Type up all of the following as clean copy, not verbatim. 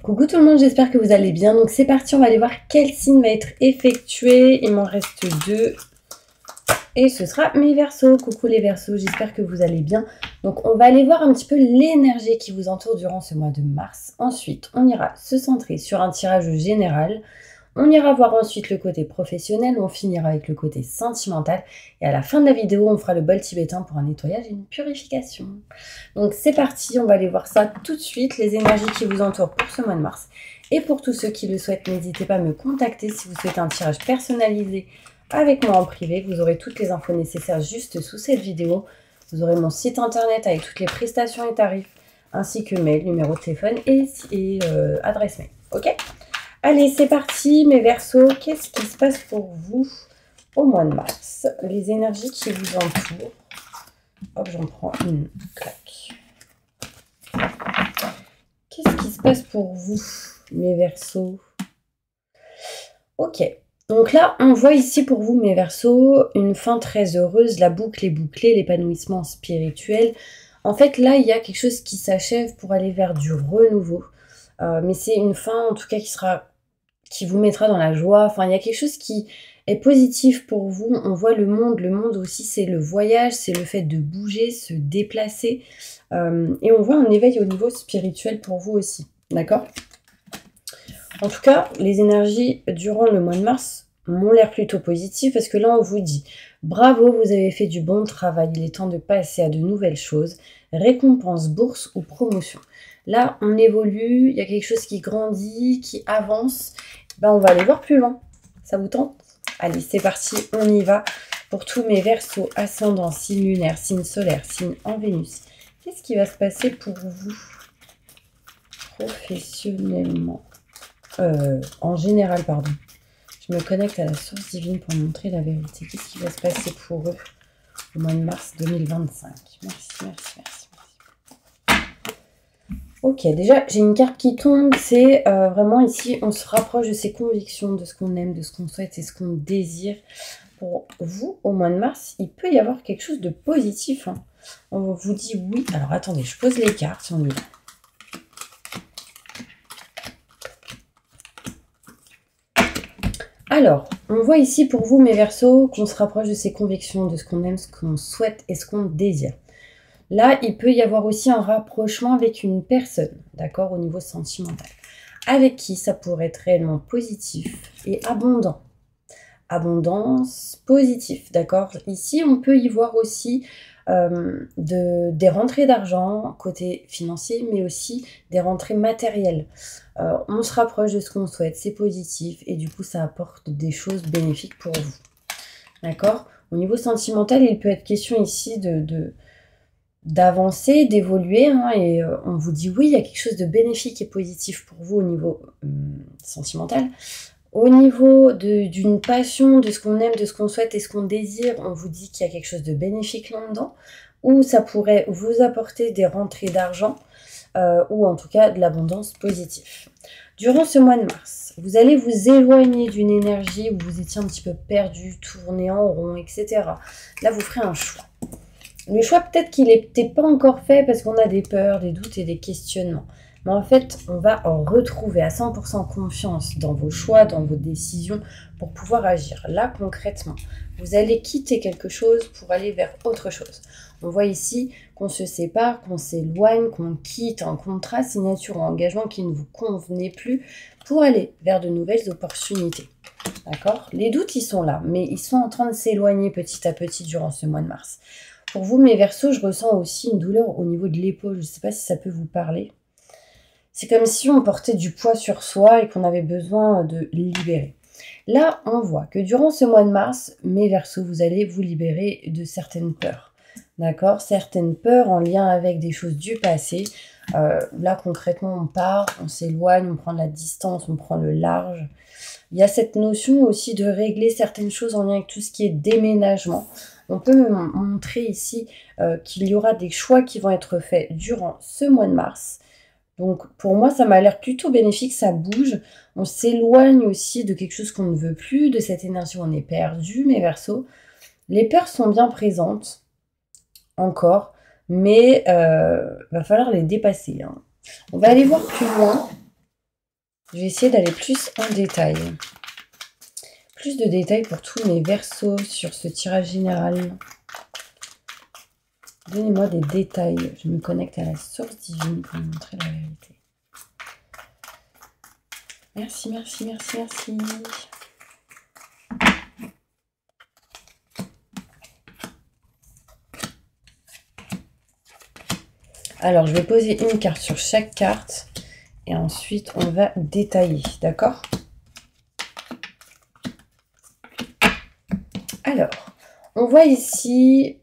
Coucou tout le monde, j'espère que vous allez bien. Donc c'est parti, on va aller voir quel signe va être effectué. Il m'en reste deux. Et ce sera mes Verseaux. Coucou les Verseaux, j'espère que vous allez bien. Donc on va aller voir un petit peu l'énergie qui vous entoure durant ce mois de mars. Ensuite, on ira se centrer sur un tirage général. On ira voir ensuite le côté professionnel, on finira avec le côté sentimental. Et à la fin de la vidéo, on fera le bol tibétain pour un nettoyage et une purification. Donc c'est parti, on va aller voir ça tout de suite, les énergies qui vous entourent pour ce mois de mars. Et pour tous ceux qui le souhaitent, n'hésitez pas à me contacter si vous souhaitez un tirage personnalisé avec moi en privé. Vous aurez toutes les infos nécessaires juste sous cette vidéo. Vous aurez mon site internet avec toutes les prestations et tarifs, ainsi que mail, numéro de téléphone et adresse mail. Ok ? Allez, c'est parti, mes Verseaux. Qu'est-ce qui se passe pour vous au mois de mars? Les énergies qui vous entourent. Hop, j'en prends une. Clac. Qu'est-ce qui se passe pour vous, mes Verseaux? Ok. Donc là, on voit ici pour vous, mes Verseaux, une fin très heureuse. La boucle est bouclée, l'épanouissement spirituel. En fait, là, il y a quelque chose qui s'achève pour aller vers du renouveau. Mais c'est une fin, en tout cas, qui vous mettra dans la joie. Enfin, il y a quelque chose qui est positif pour vous. On voit le monde. Le monde aussi, c'est le voyage, c'est le fait de bouger, se déplacer. Et on voit un éveil au niveau spirituel pour vous aussi. D'accord ? En tout cas, les énergies durant le mois de mars m'ont l'air plutôt positives parce que là, on vous dit bravo, vous avez fait du bon travail. Il est temps de passer à de nouvelles choses. Récompense, bourse ou promotion. Là, on évolue, il y a quelque chose qui grandit, qui avance. On va aller voir plus loin. Ça vous tente? Allez, c'est parti, on y va. Pour tous mes Verseaux, ascendant, signe lunaire, signe solaire, signe en Vénus. Qu'est-ce qui va se passer pour vous professionnellement? En général, pardon. Je me connecte à la source divine pour montrer la vérité. Qu'est-ce qui va se passer pour eux au mois de mars 2025? Merci. Ok, déjà, j'ai une carte qui tombe, c'est vraiment ici, on se rapproche de ses convictions, de ce qu'on aime, de ce qu'on souhaite et ce qu'on désire. Pour vous, au mois de mars, il peut y avoir quelque chose de positif. Hein. On vous dit oui. Alors, attendez, je pose les cartes, on y va. Alors, on voit ici pour vous, mes Verseaux, qu'on se rapproche de ses convictions, de ce qu'on aime, ce qu'on souhaite et ce qu'on désire. Là, il peut y avoir aussi un rapprochement avec une personne, d'accord, au niveau sentimental, avec qui ça pourrait être réellement positif et abondant. Abondance, positif, d'accord. Ici, on peut y voir aussi des rentrées d'argent côté financier, mais aussi des rentrées matérielles. On se rapproche de ce qu'on souhaite, c'est positif, et du coup, ça apporte des choses bénéfiques pour vous, d'accord. Au niveau sentimental, il peut être question ici d'avancer, d'évoluer, hein, et on vous dit oui, il y a quelque chose de bénéfique et positif pour vous au niveau sentimental. Au niveau d'une passion, de ce qu'on aime, de ce qu'on souhaite et ce qu'on désire, on vous dit qu'il y a quelque chose de bénéfique là-dedans, ou ça pourrait vous apporter des rentrées d'argent, ou en tout cas de l'abondance positive. Durant ce mois de mars, vous allez vous éloigner d'une énergie où vous étiez un petit peu perdu, tourné en rond, etc. Là, vous ferez un choix. Le choix, peut-être qu'il n'était pas encore fait parce qu'on a des peurs, des doutes et des questionnements. Mais en fait, on va en retrouver à 100% confiance dans vos choix, dans vos décisions pour pouvoir agir. Là, concrètement, vous allez quitter quelque chose pour aller vers autre chose. On voit ici qu'on se sépare, qu'on s'éloigne, qu'on quitte un contrat, signature ou engagement qui ne vous convenait plus pour aller vers de nouvelles opportunités. D'accord? Les doutes, ils sont là, mais ils sont en train de s'éloigner petit à petit durant ce mois de mars. Pour vous, mes Verseaux, je ressens aussi une douleur au niveau de l'épaule. Je ne sais pas si ça peut vous parler. C'est comme si on portait du poids sur soi et qu'on avait besoin de libérer. Là, on voit que durant ce mois de mars, mes Verseaux, vous allez vous libérer de certaines peurs. D'accord? Certaines peurs en lien avec des choses du passé. Là, concrètement, on part, on s'éloigne, on prend de la distance, on prend le large. Il y a cette notion aussi de régler certaines choses en lien avec tout ce qui est déménagement. On peut me montrer ici qu'il y aura des choix qui vont être faits durant ce mois de mars. Donc pour moi, ça m'a l'air plutôt bénéfique, ça bouge. On s'éloigne aussi de quelque chose qu'on ne veut plus, de cette énergie où on est perdu, mes Verseaux. Les peurs sont bien présentes, encore, mais va falloir les dépasser. Hein. On va aller voir plus loin. Je vais essayer d'aller plus en détail. Plus de détails pour tous mes Verseaux sur ce tirage général. Donnez-moi des détails. Je me connecte à la source divine pour vous montrer la vérité. Merci, merci, merci, merci. Alors, je vais poser une carte sur chaque carte. Et ensuite, on va détailler. D'accord? Alors, on voit ici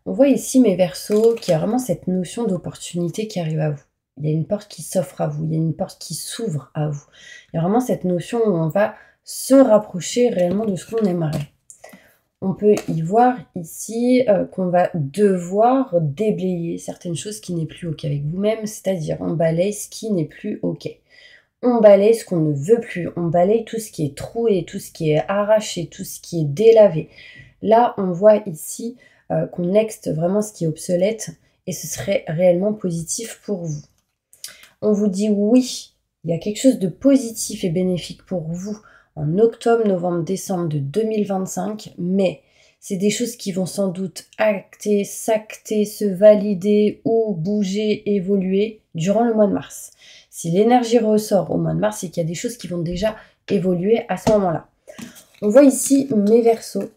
mes Verseaux qu'il y a vraiment cette notion d'opportunité qui arrive à vous. Il y a une porte qui s'offre à vous, il y a une porte qui s'ouvre à vous. Il y a vraiment cette notion où on va se rapprocher réellement de ce qu'on aimerait. On peut y voir ici qu'on va devoir déblayer certaines choses qui n'est plus OK avec vous-même, c'est-à-dire on balaye ce qui n'est plus OK. On balaye ce qu'on ne veut plus, on balaye tout ce qui est troué, tout ce qui est arraché, tout ce qui est délavé. Là, on voit ici qu'on nexte vraiment ce qui est obsolète et ce serait réellement positif pour vous. On vous dit oui, il y a quelque chose de positif et bénéfique pour vous en octobre, novembre, décembre de 2025, mais c'est des choses qui vont sans doute acter, s'acter, se valider ou bouger, évoluer durant le mois de mars. Si l'énergie ressort au mois de mars, c'est qu'il y a des choses qui vont déjà évoluer à ce moment-là. On voit ici mes Verseaux,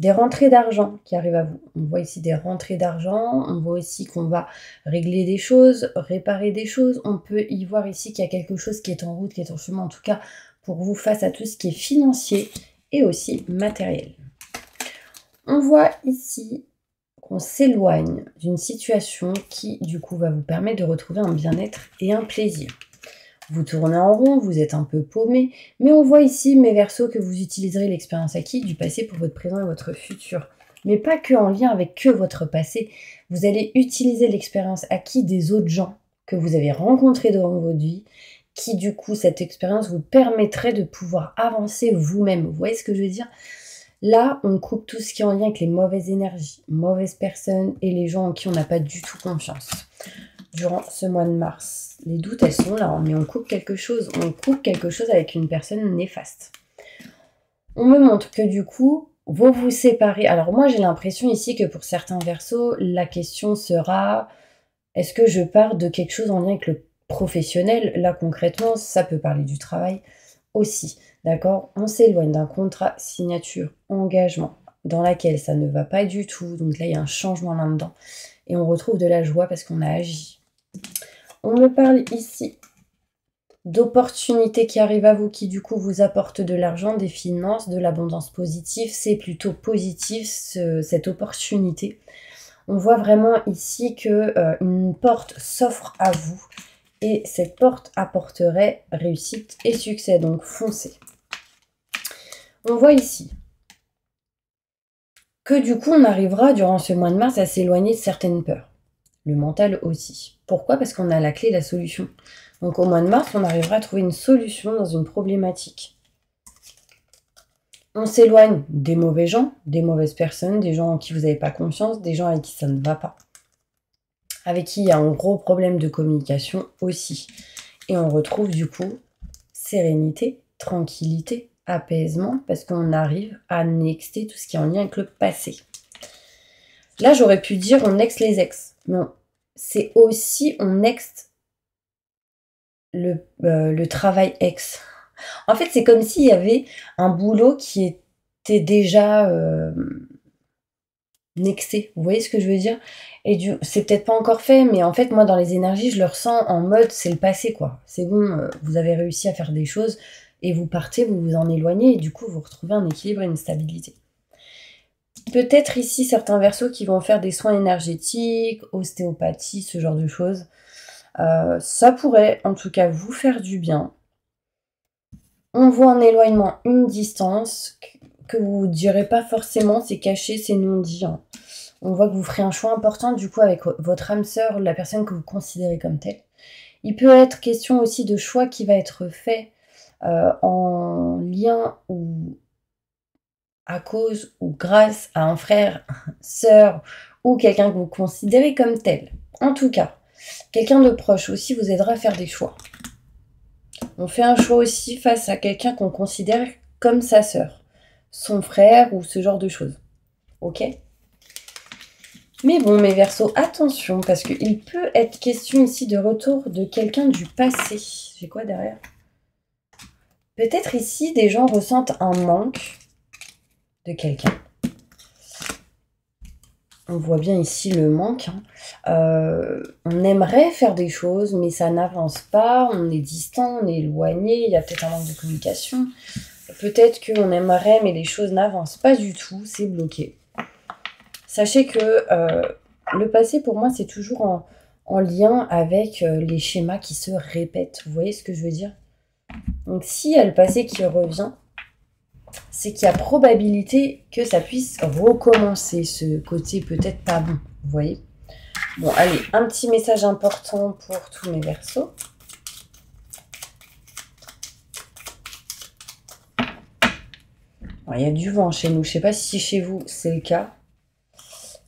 des rentrées d'argent qui arrivent à vous. On voit ici des rentrées d'argent, on voit aussi qu'on va régler des choses, réparer des choses. On peut y voir ici qu'il y a quelque chose qui est en route, qui est en chemin, en tout cas pour vous face à tout ce qui est financier et aussi matériel. On voit ici qu'on s'éloigne d'une situation qui, du coup, va vous permettre de retrouver un bien-être et un plaisir. Vous tournez en rond, vous êtes un peu paumé, mais on voit ici, mes Verseaux, que vous utiliserez l'expérience acquise du passé pour votre présent et votre futur. Mais pas que en lien avec que votre passé. Vous allez utiliser l'expérience acquise des autres gens que vous avez rencontrés dans votre vie, qui, du coup, cette expérience vous permettrait de pouvoir avancer vous-même. Vous voyez ce que je veux dire ? Là, on coupe tout ce qui est en lien avec les mauvaises énergies, mauvaises personnes et les gens en qui on n'a pas du tout confiance. Durant ce mois de mars, les doutes, elles sont là, mais on coupe quelque chose avec une personne néfaste. On me montre que du coup, vous vous séparez. Alors moi, j'ai l'impression ici que pour certains Verseaux, la question sera, est-ce que je pars de quelque chose en lien avec le professionnel? Là, concrètement, ça peut parler du travail aussi. D'accord? On s'éloigne d'un contrat, signature, engagement, dans laquelle ça ne va pas du tout. Donc là, il y a un changement là-dedans. Et on retrouve de la joie parce qu'on a agi. On me parle ici d'opportunités qui arrivent à vous, qui du coup vous apportent de l'argent, des finances, de l'abondance positive. C'est plutôt positif cette opportunité. On voit vraiment ici qu'une porte s'offre à vous. Et cette porte apporterait réussite et succès. Donc foncez. On voit ici que du coup, on arrivera durant ce mois de mars à s'éloigner de certaines peurs. Le mental aussi. Pourquoi? Parce qu'on a la clé, la solution. Donc au mois de mars, on arrivera à trouver une solution dans une problématique. On s'éloigne des mauvais gens, des mauvaises personnes, des gens en qui vous n'avez pas confiance, des gens avec qui ça ne va pas. Avec qui il y a un gros problème de communication aussi. Et on retrouve du coup sérénité, tranquillité, apaisement, parce qu'on arrive à nexter tout ce qui est en lien avec le passé. Là, j'aurais pu dire on next les ex. Non, c'est aussi on next le travail ex. En fait, c'est comme s'il y avait un boulot qui était déjà nexté. Vous voyez ce que je veux dire? Et c'est peut-être pas encore fait, mais en fait, moi, dans les énergies, je le ressens en mode c'est le passé, quoi. C'est bon, vous avez réussi à faire des choses et vous partez, vous vous en éloignez et du coup, vous retrouvez un équilibre et une stabilité. Peut-être ici, certains Verseaux qui vont faire des soins énergétiques, ostéopathie, ce genre de choses. Ça pourrait, en tout cas, vous faire du bien. On voit un éloignement, une distance que vous ne direz pas forcément, c'est caché, c'est non dit. Hein. On voit que vous ferez un choix important, du coup, avec votre âme sœur, la personne que vous considérez comme telle. Il peut être question aussi de choix qui va être fait en lien ou à cause ou grâce à un frère, sœur ou quelqu'un que vous considérez comme tel. En tout cas, quelqu'un de proche aussi vous aidera à faire des choix. On fait un choix aussi face à quelqu'un qu'on considère comme sa sœur, son frère ou ce genre de choses. Ok? Mais bon, mes Verseaux, attention, parce qu'il peut être question ici de retour de quelqu'un du passé. J'ai quoi derrière? Peut-être ici, des gens ressentent un manque de quelqu'un. On voit bien ici le manque. On aimerait faire des choses, mais ça n'avance pas. On est distant, on est éloigné. Il y a peut-être un manque de communication. Peut-être qu'on aimerait, mais les choses n'avancent pas du tout. C'est bloqué. Sachez que le passé, pour moi, c'est toujours en lien avec les schémas qui se répètent. Vous voyez ce que je veux dire? Donc, s'il y a le passé qui revient, c'est qu'il y a probabilité que ça puisse recommencer, ce côté peut-être pas bon. Vous voyez? Bon, allez, un petit message important pour tous mes Verseaux. Bon, il y a du vent chez nous. Je ne sais pas si chez vous, c'est le cas.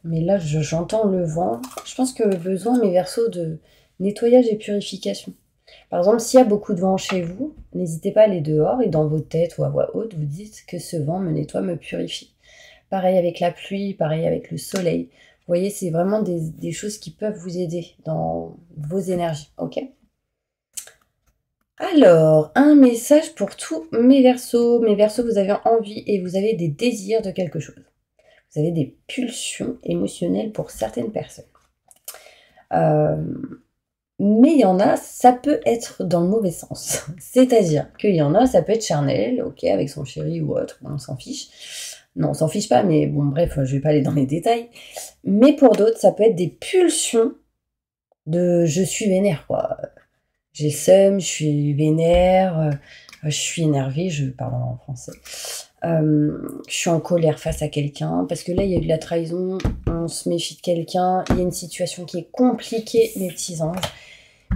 Mais là, j'entends le vent. Je pense que besoin, mes Verseaux, de nettoyage et purification. Par exemple, s'il y a beaucoup de vent chez vous, n'hésitez pas à aller dehors et dans votre tête ou à voix haute, vous dites que ce vent me nettoie, me purifie. Pareil avec la pluie, pareil avec le soleil. Vous voyez, c'est vraiment des choses qui peuvent vous aider dans vos énergies, ok? Alors, un message pour tous mes Verseaux. Mes Verseaux, vous avez envie et vous avez des désirs de quelque chose. Vous avez des pulsions émotionnelles pour certaines personnes. Mais il y en a, ça peut être dans le mauvais sens. C'est-à-dire qu'il y en a, ça peut être charnel, ok, avec son chéri ou autre, on s'en fiche. Non, on s'en fiche pas, mais bon, bref, je vais pas aller dans les détails. Mais pour d'autres, ça peut être des pulsions de je suis vénère, quoi. J'ai le seum, je suis vénère, je suis énervée, je parle en français. Je suis en colère face à quelqu'un, parce que là, il y a eu de la trahison, on se méfie de quelqu'un, il y a une situation qui est compliquée, mes petits anges.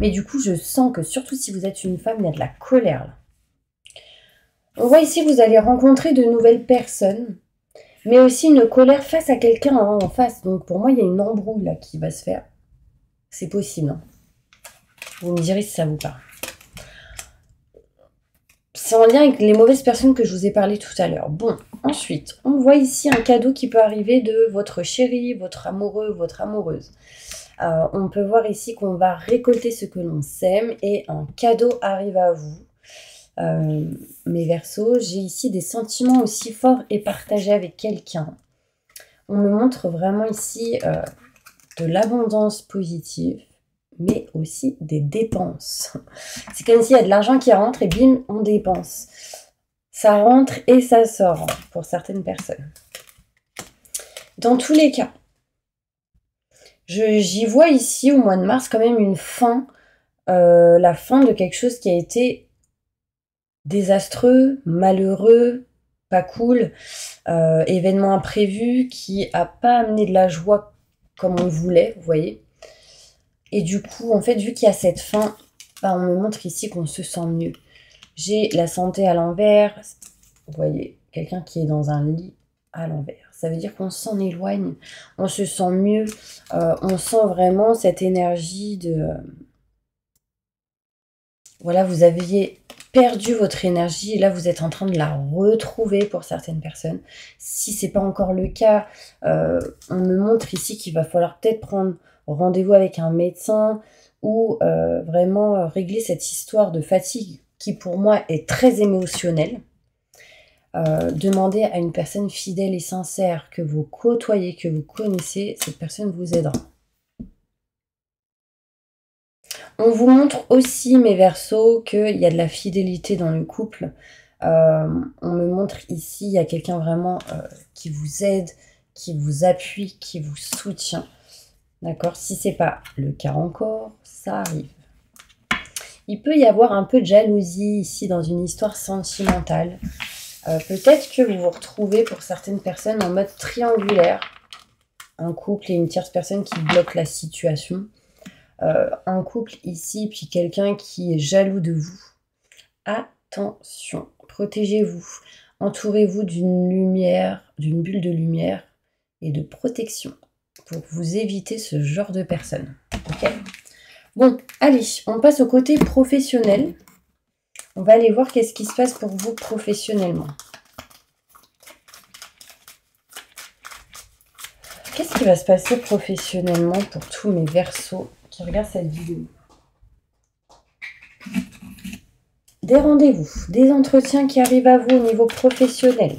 Mais du coup, je sens que, surtout si vous êtes une femme, il y a de la colère, là. On voit ici, vous allez rencontrer de nouvelles personnes, mais aussi une colère face à quelqu'un en face. Donc, pour moi, il y a une embrouille, là, qui va se faire. C'est possible, hein. Vous me direz si ça vous parle. C'est en lien avec les mauvaises personnes que je vous ai parlé tout à l'heure. Bon, ensuite, on voit ici un cadeau qui peut arriver de votre chéri, votre amoureux, votre amoureuse. On peut voir ici qu'on va récolter ce que l'on sème et un cadeau arrive à vous. Mes Verseaux, j'ai ici des sentiments aussi forts et partagés avec quelqu'un. On me montre vraiment ici de l'abondance positive, mais aussi des dépenses. C'est comme s'il y a de l'argent qui rentre et bim, on dépense. Ça rentre et ça sort pour certaines personnes. Dans tous les cas, j'y vois ici au mois de mars quand même une fin, la fin de quelque chose qui a été désastreux, malheureux, pas cool, événement imprévu qui n'a pas amené de la joie comme on le voulait, vous voyez. Et du coup, en fait, vu qu'il y a cette fin, bah, on me montre ici qu'on se sent mieux. J'ai la santé à l'envers, vous voyez, quelqu'un qui est dans un lit à l'envers. Ça veut dire qu'on s'en éloigne, on se sent mieux, on sent vraiment cette énergie de... voilà, vous aviez perdu votre énergie et là, vous êtes en train de la retrouver pour certaines personnes. Si ce n'est pas encore le cas, on me montre ici qu'il va falloir peut-être prendre rendez-vous avec un médecin ou vraiment régler cette histoire de fatigue qui, pour moi, est très émotionnelle. Demandez à une personne fidèle et sincère que vous côtoyez, que vous connaissez, cette personne vous aidera. On vous montre aussi, mes Verseaux, qu'il y a de la fidélité dans le couple. On me montre ici, il y a quelqu'un vraiment qui vous aide, qui vous appuie, qui vous soutient. D'accord? Si ce n'est pas le cas encore, ça arrive. Il peut y avoir un peu de jalousie ici dans une histoire sentimentale. Peut-être que vous vous retrouvez pour certaines personnes en mode triangulaire. Un couple et une tierce personne qui bloque la situation. Un couple ici, puis quelqu'un qui est jaloux de vous. Attention, protégez-vous. Entourez-vous d'une lumière, d'une bulle de lumière et de protection pour vous éviter ce genre de personnes. Ok ? Bon, allez, on passe au côté professionnel. On va aller voir qu'est-ce qui se passe pour vous professionnellement. Qu'est-ce qui va se passer professionnellement pour tous mes Verseaux qui regardent cette vidéo? Des rendez-vous, des entretiens qui arrivent à vous au niveau professionnel.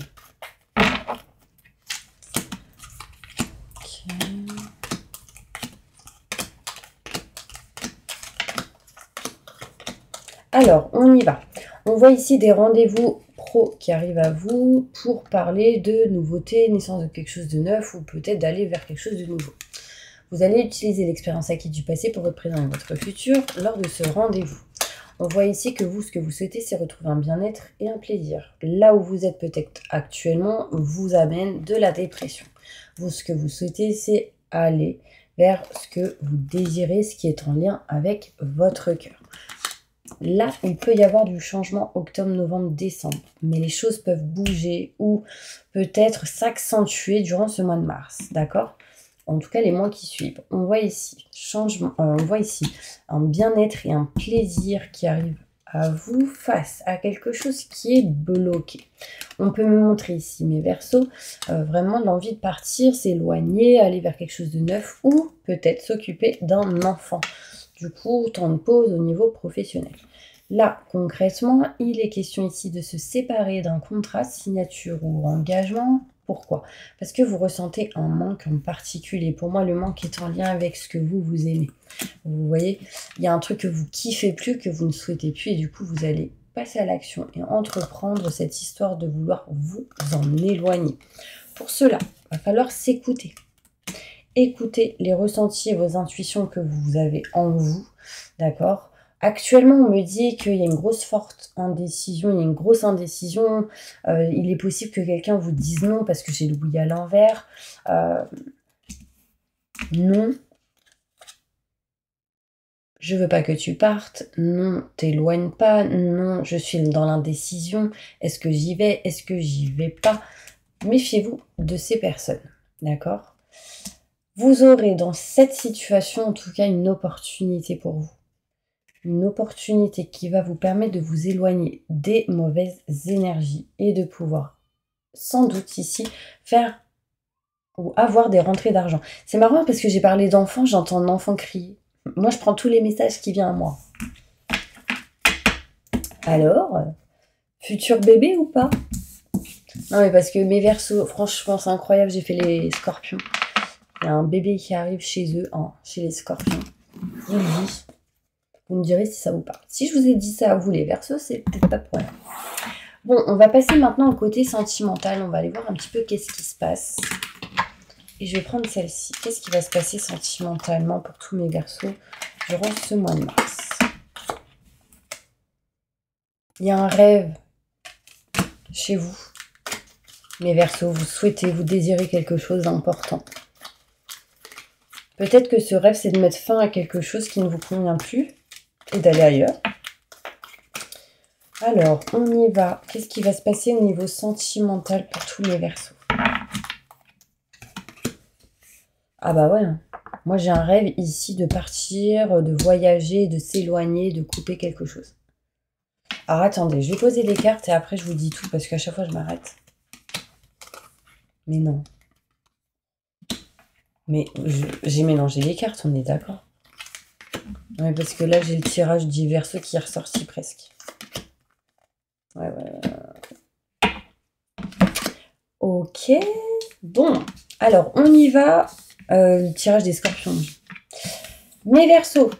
Alors, on y va. On voit ici des rendez-vous pro qui arrivent à vous pour parler de nouveautés, naissance de quelque chose de neuf ou peut-être d'aller vers quelque chose de nouveau. Vous allez utiliser l'expérience acquise du passé pour votre présent et votre futur lors de ce rendez-vous. On voit ici que vous, ce que vous souhaitez, c'est retrouver un bien-être et un plaisir. Là où vous êtes peut-être actuellement, vous amène de la dépression. Vous, ce que vous souhaitez, c'est aller vers ce que vous désirez, ce qui est en lien avec votre cœur. Là, il peut y avoir du changement octobre, novembre, décembre. Mais les choses peuvent bouger ou peut-être s'accentuer durant ce mois de mars. D'accord? En tout cas, les mois qui suivent. On voit ici changement, on voit ici un bien-être et un plaisir qui arrive à vous face à quelque chose qui est bloqué. On peut me montrer ici mes Verseaux, vraiment l'envie de partir, s'éloigner, aller vers quelque chose de neuf ou peut-être s'occuper d'un enfant. Du coup, temps de pause au niveau professionnel. Là, concrètement, il est question ici de se séparer d'un contrat, signature ou engagement. Pourquoi? Parce que vous ressentez un manque en particulier. Pour moi, le manque est en lien avec ce que vous aimez. Vous voyez, il y a un truc que vous kiffez plus, que vous ne souhaitez plus, et du coup, vous allez passer à l'action et entreprendre cette histoire de vouloir vous en éloigner. Pour cela, il va falloir s'écouter. Écoutez les ressentis et vos intuitions que vous avez en vous, d'accord? Actuellement, on me dit qu'il y a une grosse forte indécision, il y a une grosse indécision. Il est possible que quelqu'un vous dise non parce que j'ai le oui à l'envers. Non, je veux pas que tu partes. Non, t'éloigne pas. Non, je suis dans l'indécision. Est-ce que j'y vais? Est-ce que j'y vais pas? Méfiez-vous de ces personnes, d'accord? Vous aurez dans cette situation, en tout cas, une opportunité pour vous. Une opportunité qui va vous permettre de vous éloigner des mauvaises énergies et de pouvoir, sans doute ici, faire ou avoir des rentrées d'argent. C'est marrant parce que j'ai parlé d'enfants, j'entends un enfant crier. Moi, je prends tous les messages qui viennent à moi. Alors, futur bébé ou pas? Non, mais parce que mes Verseaux, franchement, c'est incroyable, j'ai fait les scorpions. Il y a un bébé qui arrive chez eux, chez les scorpions. Je vous le dis. Vous me direz si ça vous parle. Si je vous ai dit ça à vous, les Verseaux, c'est peut-être pas pour rien. Bon, on va passer maintenant au côté sentimental. On va aller voir un petit peu qu'est-ce qui se passe. Et je vais prendre celle-ci. Qu'est-ce qui va se passer sentimentalement pour tous mes Verseaux durant ce mois de mars? Il y a un rêve chez vous. Mes Verseaux, vous souhaitez, vous désirez quelque chose d'important. Peut-être que ce rêve, c'est de mettre fin à quelque chose qui ne vous convient plus et d'aller ailleurs. Alors, on y va. Qu'est-ce qui va se passer au niveau sentimental pour tous les Verseaux? Ah bah ouais. Moi, j'ai un rêve ici de partir, de voyager, de s'éloigner, de couper quelque chose. Alors, attendez, je vais poser les cartes et après, je vous dis tout parce qu'à chaque fois, je m'arrête. Mais non. Mais j'ai mélangé les cartes, on est d'accord? Ouais, parce que là, j'ai le tirage du Verseau qui est ressorti presque. Ouais. Ok. Bon, alors, on y va. Le tirage des scorpions. Mes Verseaux,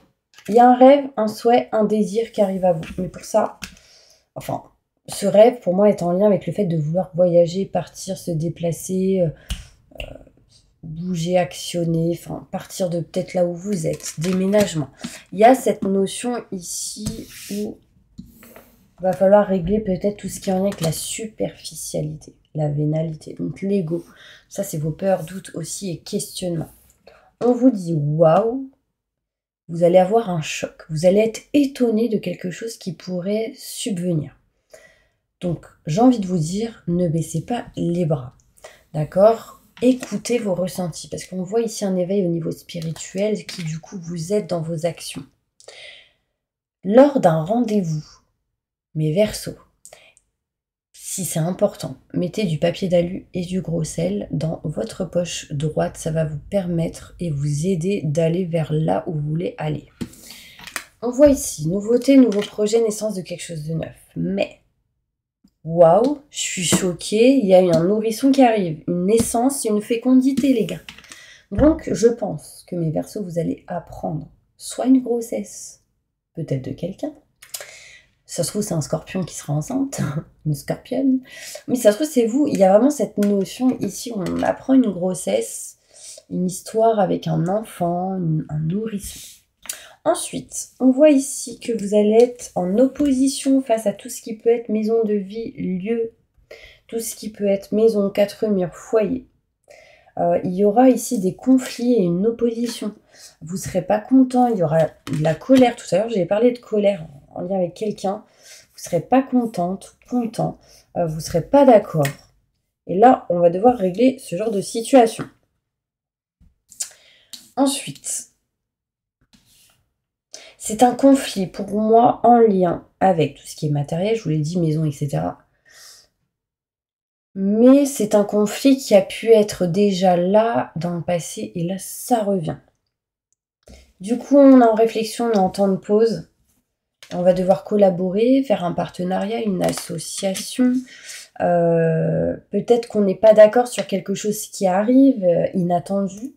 il y a un rêve, un souhait, un désir qui arrive à vous. Mais pour ça, enfin, ce rêve, pour moi, est en lien avec le fait de vouloir voyager, partir, se déplacer, bouger, actionner, enfin, partir de peut-être là où vous êtes, déménagement. Il y a cette notion ici où il va falloir régler peut-être tout ce qui est en lien avec la superficialité, la vénalité, donc l'ego. Ça, c'est vos peurs, doutes aussi et questionnements. On vous dit waouh, vous allez avoir un choc. Vous allez être étonné de quelque chose qui pourrait subvenir. Donc, j'ai envie de vous dire, ne baissez pas les bras. D'accord? Écoutez vos ressentis. Parce qu'on voit ici un éveil au niveau spirituel qui, du coup, vous aide dans vos actions. Lors d'un rendez-vous, Mes Verseaux, si c'est important, mettez du papier d'alu et du gros sel dans votre poche droite. Ça va vous permettre et vous aider d'aller vers là où vous voulez aller. On voit ici, nouveauté, nouveau projet, naissance de quelque chose de neuf. Mais, waouh, je suis choquée, il y a eu un nourrisson qui arrive. Une naissance, une fécondité, les gars. Donc, je pense que mes Verseaux, vous allez apprendre soit une grossesse, peut-être de quelqu'un. Ça se trouve, c'est un scorpion qui sera enceinte, une scorpionne. Mais ça se trouve, c'est vous. Il y a vraiment cette notion ici où on apprend une grossesse, une histoire avec un enfant, un nourrisson. Ensuite, on voit ici que vous allez être en opposition face à tout ce qui peut être maison de vie, lieu, tout ce qui peut être maison, quatre murs, foyer. Il y aura ici des conflits et une opposition. Vous ne serez pas content, il y aura de la colère. Tout à l'heure, j'ai parlé de colère en lien avec quelqu'un. Vous ne serez pas contente, content, vous ne serez pas d'accord. Et là, on va devoir régler ce genre de situation. Ensuite, c'est un conflit pour moi en lien avec tout ce qui est matériel, je vous l'ai dit, maison, etc. Mais c'est un conflit qui a pu être déjà là dans le passé et là, ça revient. Du coup, on est en réflexion, on est en temps de pause. On va devoir collaborer, faire un partenariat, une association. Peut-être qu'on n'est pas d'accord sur quelque chose qui arrive, inattendu.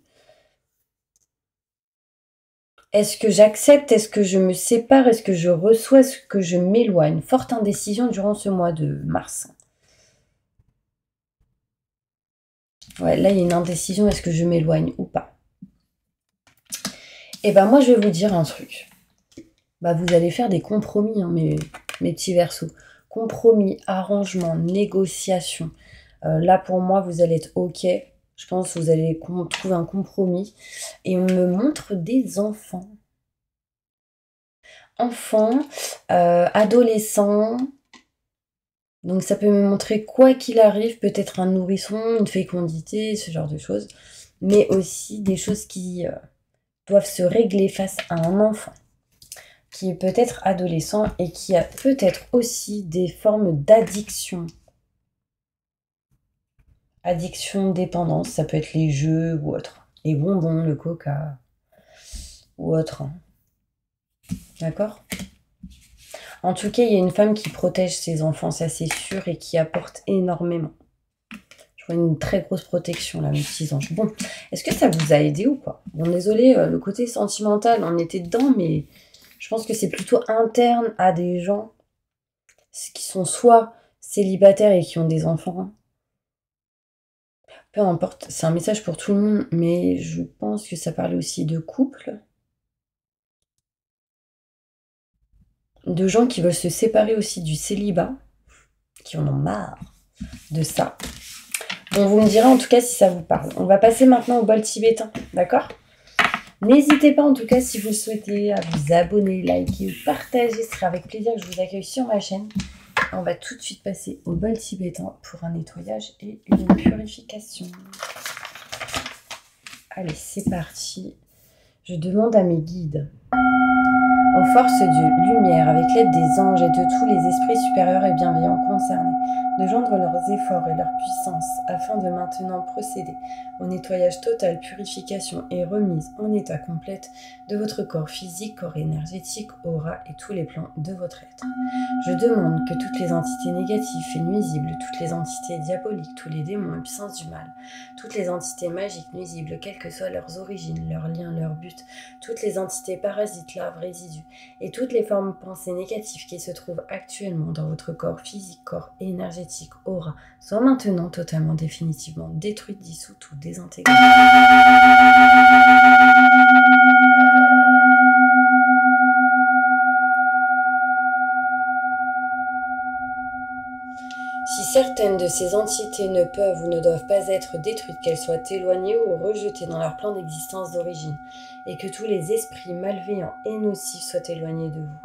Est-ce que j'accepte? Est-ce que je me sépare? Est-ce que je reçois? Est-ce que je m'éloigne? Forte indécision durant ce mois de mars. Ouais, là, il y a une indécision. Est-ce que je m'éloigne ou pas? Et ben moi, je vais vous dire un truc. Bah, vous allez faire des compromis, hein, mes petits Verseaux. Compromis, arrangement, négociation. Là, pour moi, vous allez être OK. Je pense que vous allez trouver un compromis. Et on me montre des enfants. Enfants, adolescents. Donc ça peut me montrer quoi qu'il arrive, peut-être un nourrisson, une fécondité, ce genre de choses. Mais aussi des choses qui doivent se régler face à un enfant qui est peut-être adolescent et qui a peut-être aussi des formes d'addiction. Addiction, dépendance, ça peut être les jeux ou autre. Les bonbons, le coca ou autre. D'accord? En tout cas, il y a une femme qui protège ses enfants, ça c'est sûr, et qui apporte énormément. Je vois une très grosse protection là, mes petits anges. Bon, est-ce que ça vous a aidé ou pas? Bon, désolé, le côté sentimental, on était dedans, mais je pense que c'est plutôt interne à des gens qui sont soit célibataires et qui ont des enfants. Peu importe, c'est un message pour tout le monde, mais je pense que ça parlait aussi de couples. De gens qui veulent se séparer aussi du célibat, qui en ont marre de ça. Bon, vous me direz en tout cas si ça vous parle. On va passer maintenant au bol tibétain, d'accord? N'hésitez pas en tout cas si vous le souhaitez à vous abonner, liker ou partager. Ce sera avec plaisir que je vous accueille sur ma chaîne. On va tout de suite passer au bol tibétain pour un nettoyage et une purification. Allez, c'est parti. Je demande à mes guides, aux forces de lumière, avec l'aide des anges et de tous les esprits supérieurs et bienveillants concernés, de joindre leurs efforts et leur puissance afin de maintenant procéder au nettoyage total, purification et remise en état complète de votre corps physique, corps énergétique, aura et tous les plans de votre être. Je demande que toutes les entités négatives et nuisibles, toutes les entités diaboliques, tous les démons et puissances du mal, toutes les entités magiques nuisibles, quelles que soient leurs origines, leurs liens, leurs buts, toutes les entités parasites, larves, résidus, et toutes les formes pensées négatives qui se trouvent actuellement dans votre corps physique, corps énergétique, aura, soient maintenant totalement, définitivement détruites, dissoutes ou désintégrées. Si certaines de ces entités ne peuvent ou ne doivent pas être détruites, qu'elles soient éloignées ou rejetées dans leur plan d'existence d'origine, et que tous les esprits malveillants et nocifs soient éloignés de vous.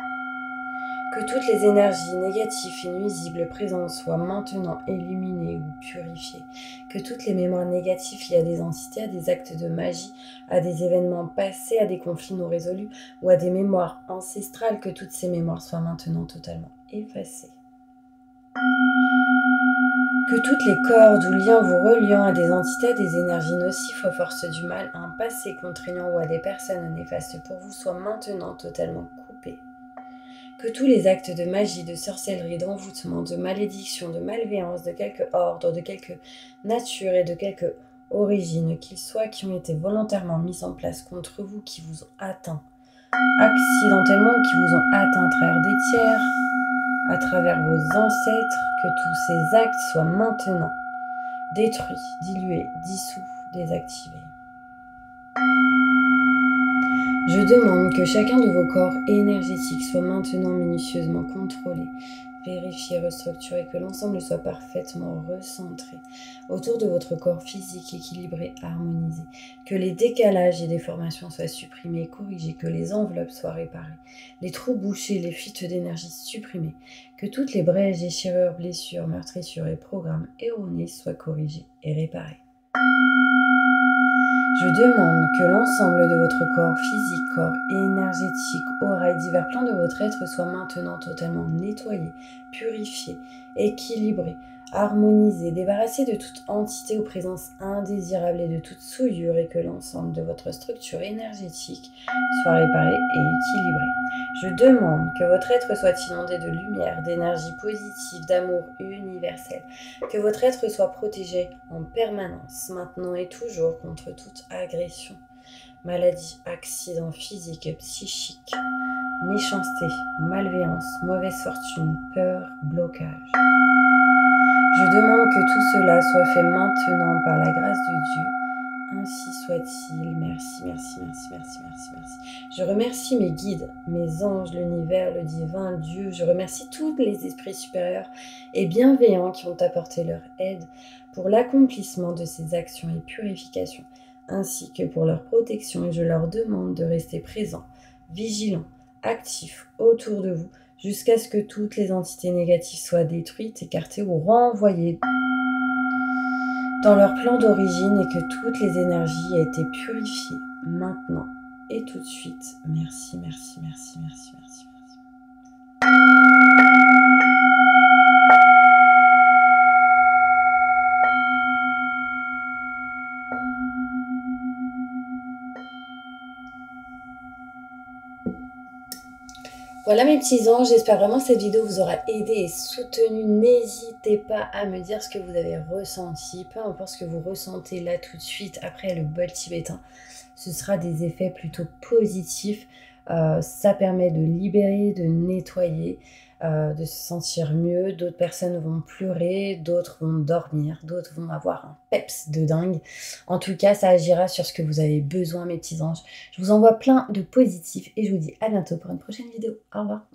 Que toutes les énergies négatives et nuisibles présentes soient maintenant éliminées ou purifiées. Que toutes les mémoires négatives liées à des entités, à des actes de magie, à des événements passés, à des conflits non résolus ou à des mémoires ancestrales, que toutes ces mémoires soient maintenant totalement effacées. Que toutes les cordes ou liens vous reliant à des entités, à des énergies nocives, aux forces du mal, à un passé contraignant ou à des personnes néfastes pour vous soient maintenant totalement coupés. Que tous les actes de magie, de sorcellerie, d'envoûtement, de malédiction, de malveillance, de quelque ordre, de quelque nature et de quelque origine qu'ils soient, qui ont été volontairement mis en place contre vous, qui vous ont atteint accidentellement, qui vous ont atteint à travers des tiers, à travers vos ancêtres, que tous ces actes soient maintenant détruits, dilués, dissous, désactivés. Je demande que chacun de vos corps énergétiques soit maintenant minutieusement contrôlé, vérifié, restructuré, que l'ensemble soit parfaitement recentré autour de votre corps physique équilibré, harmonisé, que les décalages et déformations soient supprimés, corrigés, que les enveloppes soient réparées, les trous bouchés, les fuites d'énergie supprimées, que toutes les brèches, déchirures, blessures, meurtrissures et programmes erronés soient corrigés et réparés. Je demande que l'ensemble de votre corps physique, corps énergétique, aura et divers plans de votre être soient maintenant totalement nettoyés, purifiés, équilibrés, harmonisés, débarrassés de toute entité ou présence indésirable et de toute souillure, et que l'ensemble de votre structure énergétique soit réparé et équilibré. Je demande que votre être soit inondé de lumière, d'énergie positive, d'amour universel, que votre être soit protégé en permanence, maintenant et toujours, contre toute agression, maladie, accident physique et psychique, méchanceté, malveillance, mauvaise fortune, peur, blocage. Je demande que tout cela soit fait maintenant par la grâce de Dieu. Ainsi soit-il. Merci, merci, merci, merci, merci, merci. Je remercie mes guides, mes anges, l'univers, le divin, Dieu. Je remercie tous les esprits supérieurs et bienveillants qui ont apporté leur aide pour l'accomplissement de ces actions et purifications, ainsi que pour leur protection. Et je leur demande de rester présents, vigilants, actifs autour de vous, jusqu'à ce que toutes les entités négatives soient détruites, écartées ou renvoyées dans leur plan d'origine, et que toutes les énergies aient été purifiées maintenant et tout de suite. Merci, merci, merci, merci, merci, merci. Voilà mes petits anges, j'espère vraiment que cette vidéo vous aura aidé et soutenu. N'hésitez pas à me dire ce que vous avez ressenti, peu importe ce que vous ressentez là tout de suite après le bol tibétain. Ce sera des effets plutôt positifs. Ça permet de libérer, de nettoyer, de se sentir mieux. D'autres personnes vont pleurer, d'autres vont dormir, d'autres vont avoir un peps de dingue. En tout cas, ça agira sur ce que vous avez besoin, mes petits anges. Je vous envoie plein de positifs et je vous dis à bientôt pour une prochaine vidéo. Au revoir.